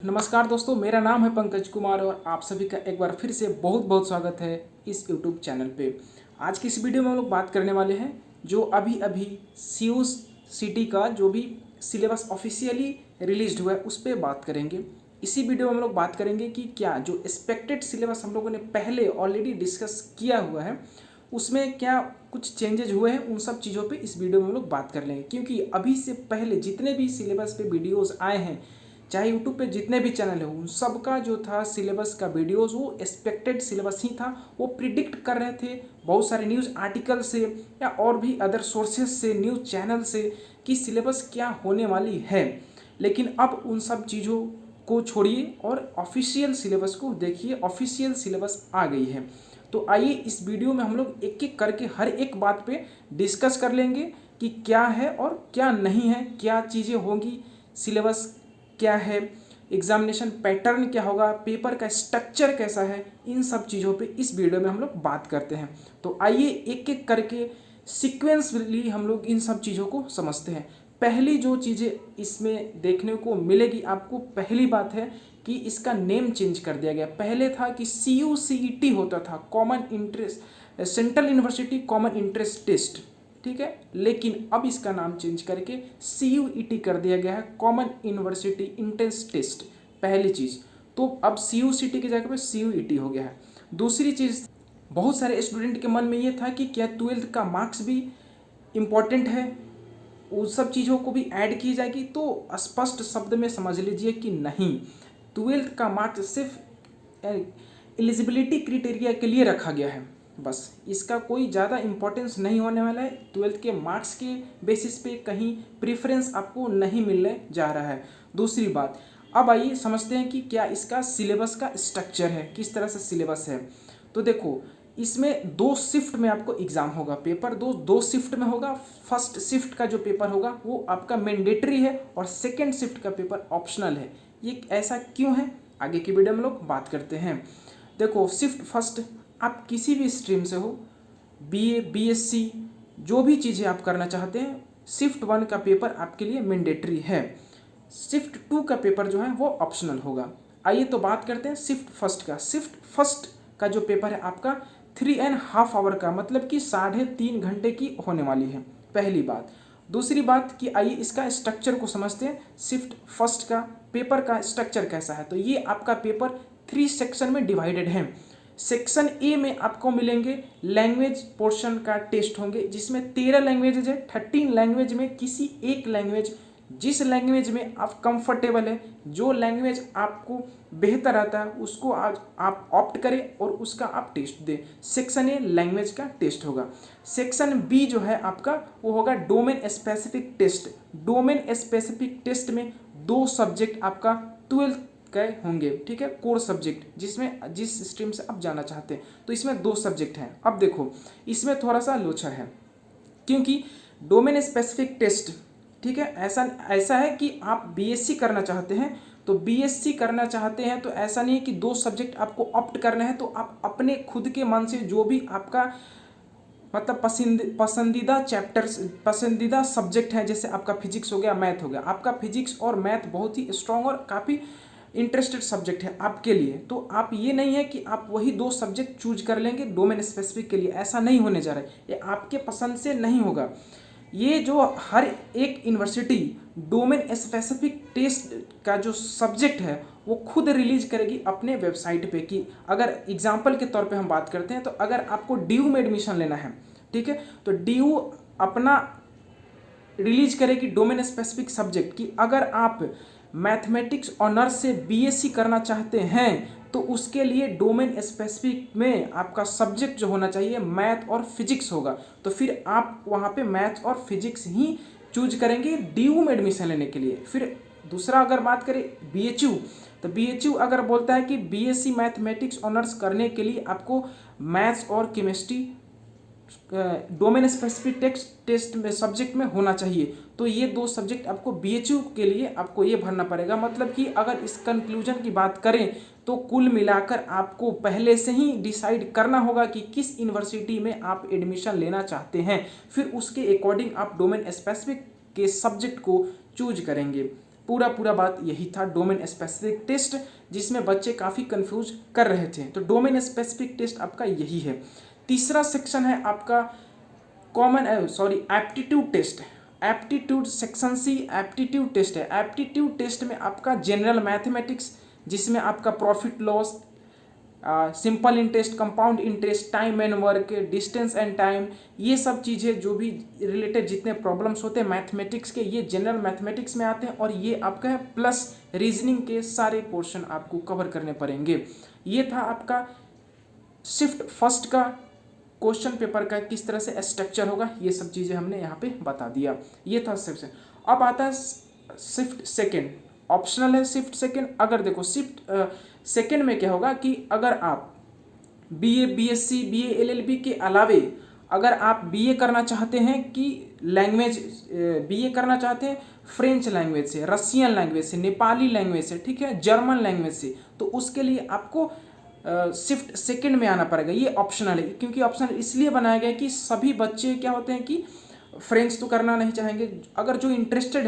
नमस्कार दोस्तों, मेरा नाम है पंकज कुमार और आप सभी का एक बार फिर से बहुत बहुत स्वागत है इस YouTube चैनल पे। आज की इस वीडियो में हम लोग बात करने वाले हैं जो अभी अभी CUCT का जो भी सिलेबस ऑफिशियली रिलीज्ड हुआ है उस पर बात करेंगे। इसी वीडियो में हम लोग बात करेंगे कि क्या जो एक्सपेक्टेड सिलेबस हम लोगों ने पहले ऑलरेडी डिस्कस किया हुआ है उसमें क्या कुछ चेंजेज हुए हैं, उन सब चीज़ों पे इस वीडियो में हम लोग बात कर लेंगे। क्योंकि अभी से पहले जितने भी सिलेबस पे वीडियोस आए हैं, चाहे यूट्यूब पे जितने भी चैनल है, उन सब का जो था सिलेबस का वीडियोस वो एक्सपेक्टेड सिलेबस ही था। वो प्रिडिक्ट कर रहे थे बहुत सारे न्यूज़ आर्टिकल से या और भी अदर सोर्सेज से, न्यूज़ चैनल से कि सिलेबस क्या होने वाली है। लेकिन अब उन सब चीज़ों को छोड़िए और ऑफिशियल सिलेबस को देखिए। ऑफिशियल सिलेबस आ गई है, तो आइए इस वीडियो में हम लोग एक एक करके हर एक बात पे डिस्कस कर लेंगे कि क्या है और क्या नहीं है, क्या चीज़ें होंगी, सिलेबस क्या है, एग्जामिनेशन पैटर्न क्या होगा, पेपर का स्ट्रक्चर कैसा है। इन सब चीज़ों पे इस वीडियो में हम लोग बात करते हैं। तो आइए एक एक करके सीक्वेंसली हम लोग इन सब चीज़ों को समझते हैं। पहली जो चीज़ें इसमें देखने को मिलेगी आपको, पहली बात है कि इसका नेम चेंज कर दिया गया। पहले था कि CUCET होता था, common interest central university common interest test, ठीक है। लेकिन अब इसका नाम चेंज करके CUET कर दिया गया है, कॉमन यूनिवर्सिटी इंट्रेंस टेस्ट। पहली चीज़ तो अब CUCT की जगह पे CUET हो गया है। दूसरी चीज़, बहुत सारे स्टूडेंट के मन में ये था कि क्या 12th का मार्क्स भी इम्पॉर्टेंट है, उन सब चीज़ों को भी ऐड की जाएगी। तो स्पष्ट शब्द में समझ लीजिए कि नहीं, 12th का मार्क्स सिर्फ एलिजिबिलिटी क्राइटेरिया के लिए रखा गया है, बस इसका कोई ज़्यादा इम्पोर्टेंस नहीं होने वाला है। 12th के मार्क्स के बेसिस पे कहीं प्रेफरेंस आपको नहीं मिलने जा रहा है। दूसरी बात, अब आइए समझते हैं कि क्या इसका सिलेबस का स्ट्रक्चर है, किस तरह से सिलेबस है। तो देखो, इसमें 2 शिफ्ट में आपको एग्ज़ाम होगा, पेपर दो शिफ्ट में होगा। फर्स्ट शिफ्ट का जो पेपर होगा वो आपका मैंडेटरी है और सेकेंड शिफ्ट का पेपर ऑप्शनल है। ये ऐसा क्यों है, आगे की वीडियो में लोग बात करते हैं। देखो, शिफ्ट फर्स्ट, आप किसी भी स्ट्रीम से हो, BA BSc जो भी चीज़ें आप करना चाहते हैं, शिफ्ट 1 का पेपर आपके लिए मैंडेटरी है। शिफ्ट 2 का पेपर जो है वो ऑप्शनल होगा। आइए तो बात करते हैं शिफ्ट फर्स्ट का। शिफ्ट फर्स्ट का जो पेपर है आपका 3.5 आवर का, मतलब कि 3.5 घंटे की होने वाली है, पहली बात। दूसरी बात कि आइए इसका स्ट्रक्चर को समझते हैं। शिफ्ट फर्स्ट का पेपर का स्ट्रक्चर कैसा है, तो ये आपका पेपर 3 सेक्शन में डिवाइडेड है। सेक्शन ए में आपको मिलेंगे लैंग्वेज पोर्शन का टेस्ट होंगे, जिसमें 13 लैंग्वेज है। 13 लैंग्वेज में किसी एक लैंग्वेज, जिस लैंग्वेज में आप कंफर्टेबल है, जो लैंग्वेज आपको बेहतर आता है, उसको आज आप ऑप्ट करें और उसका आप टेस्ट दें। सेक्शन ए लैंग्वेज का टेस्ट होगा। सेक्शन बी जो है आपका वो होगा domain specific test. Domain specific test में 2 सब्जेक्ट आपका 12th गए होंगे, ठीक है, कोर सब्जेक्ट, जिसमें जिस स्ट्रीम से आप जाना चाहते हैं। तो इसमें 2 सब्जेक्ट हैं। अब देखो, इसमें थोड़ा सा लोचा है क्योंकि डोमेन स्पेसिफिक टेस्ट, ठीक है, ऐसा है कि आप BSc करना चाहते हैं, तो BSc करना चाहते हैं तो ऐसा नहीं है कि 2 सब्जेक्ट आपको ऑप्ट करना है। तो आप अपने खुद के मन से जो भी आपका मतलब पसंदीदा चैप्टर्स, पसंदीदा सब्जेक्ट है, जैसे आपका फिजिक्स हो गया, मैथ हो गया, आपका फिजिक्स और मैथ बहुत ही स्ट्रांग और काफ़ी इंटरेस्टेड सब्जेक्ट है आपके लिए, तो आप ये नहीं है कि आप वही 2 सब्जेक्ट चूज कर लेंगे डोमेन स्पेसिफिक के लिए, ऐसा नहीं होने जा रहा है। ये आपके पसंद से नहीं होगा। ये जो हर एक यूनिवर्सिटी डोमेन स्पेसिफिक टेस्ट का जो सब्जेक्ट है वो खुद रिलीज करेगी अपने वेबसाइट पे। कि अगर एग्जांपल के तौर पे हम बात करते हैं, तो अगर आपको DU में एडमिशन लेना है, ठीक है, तो DU अपना रिलीज करेगी डोमेन स्पेसिफिक सब्जेक्ट की। अगर आप मैथमेटिक्स ऑनर्स से BSc करना चाहते हैं तो उसके लिए डोमेन स्पेसिफिक में आपका सब्जेक्ट जो होना चाहिए मैथ और फिजिक्स होगा। तो फिर आप वहाँ पे मैथ और फिजिक्स ही चूज करेंगे DU में एडमिशन लेने के लिए। फिर दूसरा अगर बात करें BHU, तो BHU अगर बोलता है कि BSc मैथमेटिक्स ऑनर्स करने के लिए आपको मैथ्स और केमिस्ट्री डोमेन स्पेसिफिक टेस्ट में सब्जेक्ट में होना चाहिए, तो ये 2 सब्जेक्ट आपको BHU के लिए आपको ये भरना पड़ेगा। मतलब कि अगर इस कंक्लूजन की बात करें तो कुल मिलाकर आपको पहले से ही डिसाइड करना होगा कि किस यूनिवर्सिटी में आप एडमिशन लेना चाहते हैं, फिर उसके अकॉर्डिंग आप डोमेन स्पेसिफिक के सब्जेक्ट को चूज करेंगे। पूरा बात यही था, डोमेन स्पेसिफिक टेस्ट, जिसमें बच्चे काफ़ी कंफ्यूज कर रहे थे। तो डोमेन स्पेसिफिक टेस्ट आपका यही है। तीसरा सेक्शन है आपका aptitude test. Aptitude section C aptitude test है। एप्टीट्यूड टेस्ट में आपका जनरल मैथमेटिक्स, जिसमें आपका profit loss, simple interest, compound interest, time and work, distance and time, ये सब चीज़ें जो भी रिलेटेड जितने प्रॉब्लम्स होते हैं मैथमेटिक्स के, ये जनरल मैथमेटिक्स में आते हैं। और ये आपका है प्लस रीजनिंग के सारे पोर्शन आपको कवर करने पड़ेंगे। ये था आपका शिफ्ट फर्स्ट का क्वेश्चन पेपर का किस तरह से स्ट्रक्चर होगा, ये सब चीज़ें हमने यहाँ पे बता दिया। ये था सेक्शन। अब आता है शिफ्ट सेकेंड, ऑप्शनल है शिफ्ट सेकेंड। अगर देखो शिफ्ट सेकेंड में क्या होगा कि अगर आप बीए, बीएससी, बीए, एलएलबी के अलावे अगर आप बीए करना चाहते हैं कि लैंग्वेज, बीए करना चाहते हैं फ्रेंच लैंग्वेज से, रशियन लैंग्वेज से, नेपाली लैंग्वेज से, ठीक है, जर्मन लैंग्वेज से, तो उसके लिए आपको शिफ्ट सेकेंड में आना पड़ेगा। ये ऑप्शनल है, क्योंकि ऑप्शनल इसलिए बनाया गया कि सभी बच्चे क्या होते हैं कि फ्रेंच तो करना नहीं चाहेंगे, अगर जो इंटरेस्टेड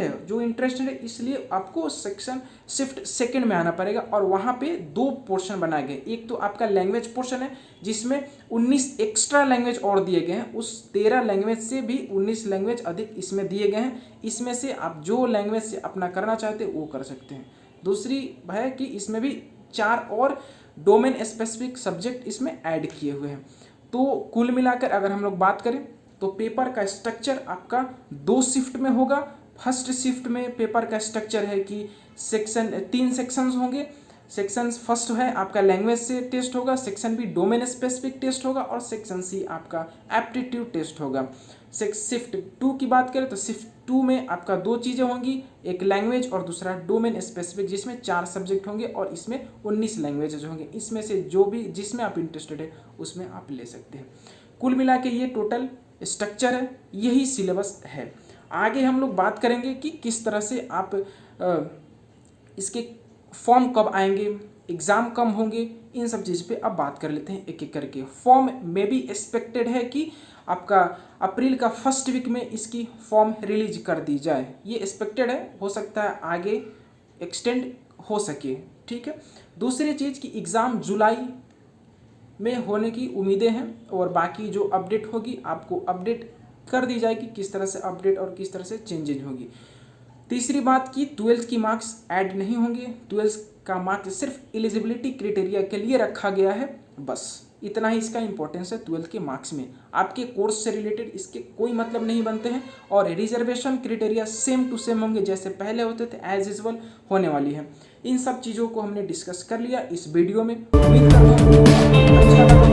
है इसलिए आपको सेक्शन शिफ्ट सेकेंड में आना पड़ेगा। और वहाँ पे 2 पोर्शन बनाए गए। एक तो आपका लैंग्वेज पोर्शन है, जिसमें 19 एक्स्ट्रा लैंग्वेज और दिए गए हैं, उस 13 लैंग्वेज से भी 19 लैंग्वेज अधिक इसमें दिए गए हैं। इसमें से आप जो लैंग्वेज से अपना करना चाहते हैं वो कर सकते हैं। दूसरी है कि इसमें भी 4 और डोमेन स्पेसिफिक सब्जेक्ट इसमें ऐड किए हुए हैं। तो कुल मिलाकर अगर हम लोग बात करें तो पेपर का स्ट्रक्चर आपका 2 शिफ्ट में होगा। फर्स्ट शिफ्ट में पेपर का स्ट्रक्चर है कि 3 सेक्शंस होंगे। सेक्शन फर्स्ट है आपका लैंग्वेज से टेस्ट होगा, section B domain specific test होगा और सेक्शन सी आपका एप्टीट्यूड टेस्ट होगा। शिफ्ट 2 की बात करें तो शिफ्ट 2 में आपका 2 चीज़ें होंगी, एक लैंग्वेज और दूसरा डोमेन स्पेसिफिक, जिसमें 4 सब्जेक्ट होंगे और इसमें 19 लैंग्वेजेज होंगे। इसमें से जो भी जिसमें आप इंटरेस्टेड है उसमें आप ले सकते हैं। कुल मिला के ये टोटल स्ट्रक्चर है, यही सिलेबस है। आगे हम लोग बात करेंगे कि किस तरह से आप इसके फॉर्म कब आएंगे, एग्ज़ाम कब होंगे, इन सब चीज़ पे अब बात कर लेते हैं एक एक करके। फॉर्म में भी एक्सपेक्टेड है कि आपका अप्रैल का फर्स्ट वीक में इसकी फॉर्म रिलीज कर दी जाए, ये एक्सपेक्टेड है। हो सकता है आगे एक्सटेंड हो सके, ठीक है। दूसरी चीज़ कि एग्ज़ाम जुलाई में होने की उम्मीदें हैं और बाकी जो अपडेट होगी आपको अपडेट कर दी जाएगी, किस तरह से अपडेट और किस तरह से चेंजेज होगी। तीसरी बात की 12th की मार्क्स ऐड नहीं होंगे। 12th का मार्क्स सिर्फ एलिजिबिलिटी क्राइटेरिया के लिए रखा गया है, बस इतना ही इसका इंपॉर्टेंस है 12th के मार्क्स में। आपके कोर्स से रिलेटेड इसके कोई मतलब नहीं बनते हैं और reservation criteria same to same होंगे जैसे पहले होते थे, एज यूजुअल होने वाली है। इन सब चीज़ों को हमने डिस्कस कर लिया इस वीडियो में। उम्मीद करता हूँ अच्छा लगा।